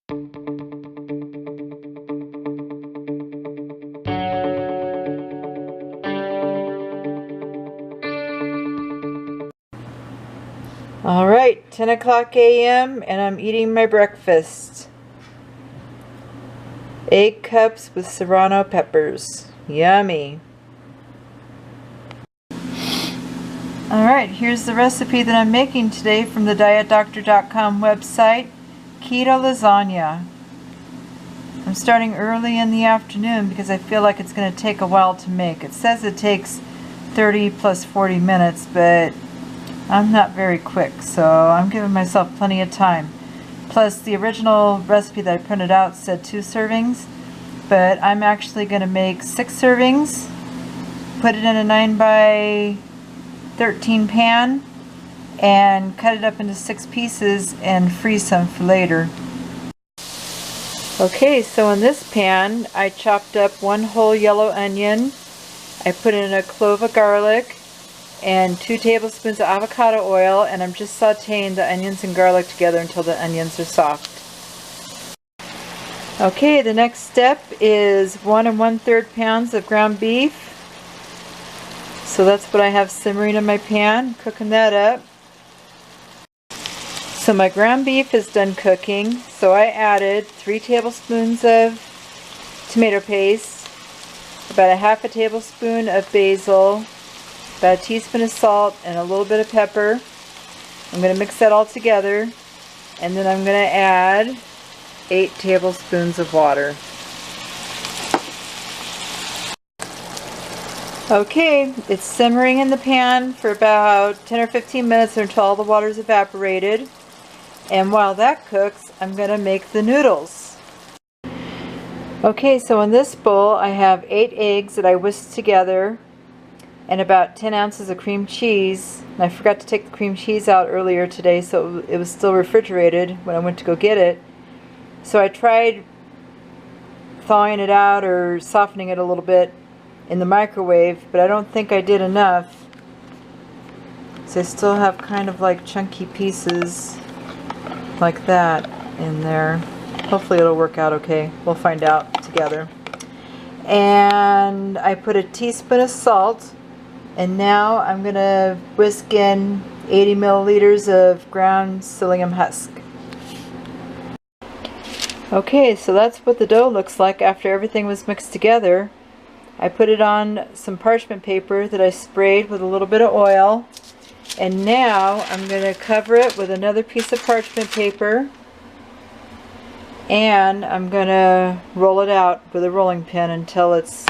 Alright, 10 o'clock a.m. and I'm eating my breakfast. Egg cups with serrano peppers. Yummy. Alright, here's the recipe that I'm making today from the dietdoctor.com website. Keto Lasagna. I'm starting early in the afternoon because I feel like it's going to take a while to make. It says it takes 30 plus 40 minutes, but I'm not very quick, so I'm giving myself plenty of time. Plus, the original recipe that I printed out said 2 servings, but I'm actually going to make 6 servings, put it in a 9 by 13 pan, and cut it up into 6 pieces and freeze some for later. Okay, so in this pan, I chopped up 1 whole yellow onion. I put in a clove of garlic and 2 tablespoons of avocado oil, and I'm just sauteing the onions and garlic together until the onions are soft. Okay, the next step is 1 1/3 pounds of ground beef. So that's what I have simmering in my pan, cooking that up. So my ground beef is done cooking, so I added 3 tablespoons of tomato paste, about a half a tablespoon of basil, about a teaspoon of salt, and a little bit of pepper. I'm going to mix that all together, and then I'm going to add 8 tablespoons of water. Okay, it's simmering in the pan for about 10 or 15 minutes until all the water's evaporated. And while that cooks, I'm going to make the noodles. Okay, so in this bowl I have 8 eggs that I whisked together, and about 10 ounces of cream cheese. And I forgot to take the cream cheese out earlier today, so it was still refrigerated when I went to go get it. So I tried thawing it out or softening it a little bit in the microwave, but I don't think I did enough. So I still have kind of like chunky pieces like that in there. Hopefully it'll work out okay. We'll find out together. And I put a teaspoon of salt. And now I'm going to whisk in 80 milliliters of ground psyllium husk. Okay, so that's what the dough looks like after everything was mixed together. I put it on some parchment paper that I sprayed with a little bit of oil. And now I'm going to cover it with another piece of parchment paper. And I'm going to roll it out with a rolling pin until it's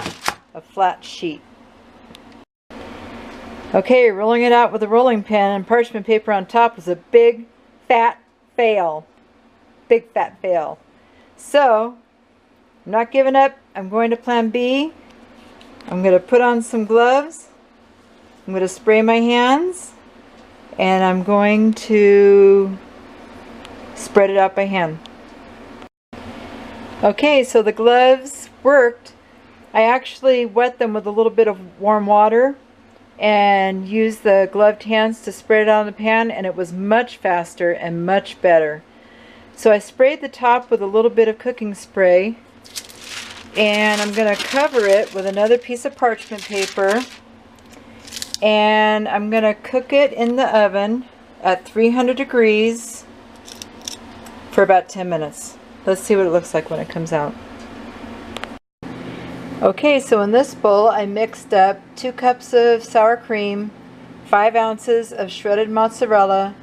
a flat sheet. Okay, rolling it out with a rolling pin and parchment paper on top was a big fat fail. Big fat fail. So, I'm not giving up. I'm going to plan B. I'm going to put on some gloves. I'm going to spray my hands. And I'm going to spread it out by hand. Okay, so the gloves worked. I actually wet them with a little bit of warm water and use the gloved hands to spread it on the pan, and it was much faster and much better. So I sprayed the top with a little bit of cooking spray, and I'm going to cover it with another piece of parchment paper, and I'm going to cook it in the oven at 300 degrees for about 10 minutes. Let's see what it looks like when it comes out. Okay, so in this bowl I mixed up 2 cups of sour cream, 5 ounces of shredded mozzarella,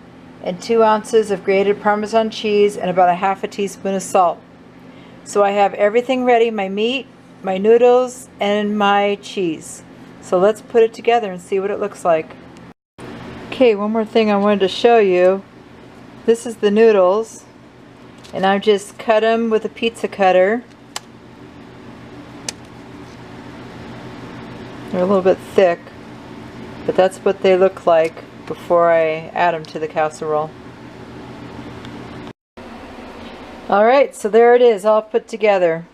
and 2 ounces of grated Parmesan cheese, and about a half a teaspoon of salt. So I have everything ready, my meat, my noodles, and my cheese. So let's put it together and see what it looks like. Okay, one more thing I wanted to show you. This is the noodles, and I just cut them with a pizza cutter. They're a little bit thick, but that's what they look like before I add them to the casserole. Alright, so there it is, all put together.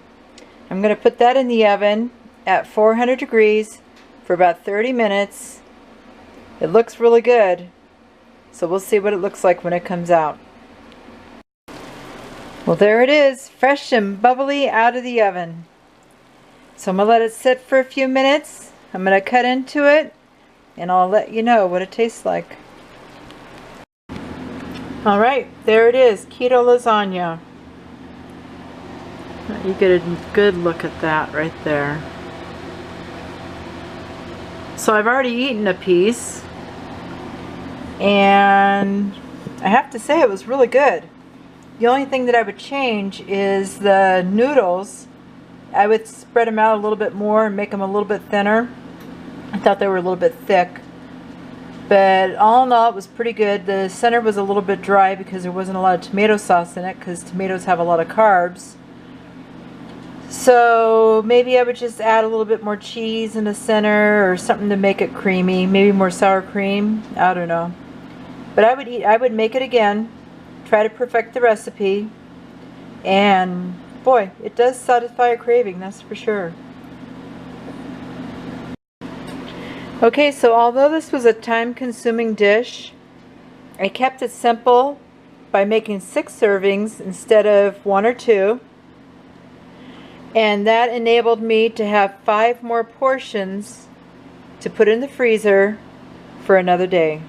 I'm going to put that in the oven at 400 degrees for about 30 minutes. It looks really good, so we'll see what it looks like when it comes out. Well, there it is, fresh and bubbly out of the oven. So I'm going to let it sit for a few minutes. I'm going to cut into it and I'll let you know what it tastes like. Alright, there it is, keto lasagna. You get a good look at that right there. So I've already eaten a piece and I have to say it was really good. The only thing that I would change is the noodles. I would spread them out a little bit more and make them a little bit thinner. I thought they were a little bit thick. But all in all, it was pretty good. The center was a little bit dry because there wasn't a lot of tomato sauce in it, because tomatoes have a lot of carbs. So maybe I would just add a little bit more cheese in the center or something to make it creamy. Maybe more sour cream. I don't know. But I would make it again. Try to perfect the recipe. And boy, it does satisfy a craving, that's for sure. Okay, so although this was a time-consuming dish, I kept it simple by making 6 servings instead of 1 or 2. And that enabled me to have 5 more portions to put in the freezer for another day.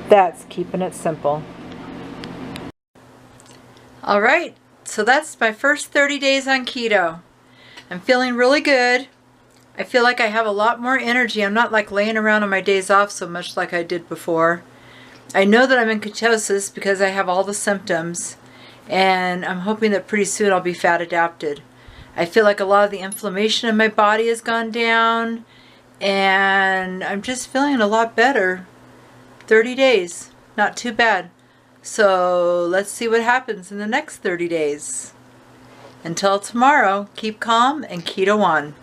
That's keeping it simple. Alright, so that's my first 30 days on keto. I'm feeling really good. I feel like I have a lot more energy. I'm not like laying around on my days off so much like I did before. I know that I'm in ketosis because I have all the symptoms, and I'm hoping that pretty soon I'll be fat adapted. I feel like a lot of the inflammation in my body has gone down, and I'm just feeling a lot better. 30 days, not too bad. So let's see what happens in the next 30 days. Until tomorrow, keep calm and keto on.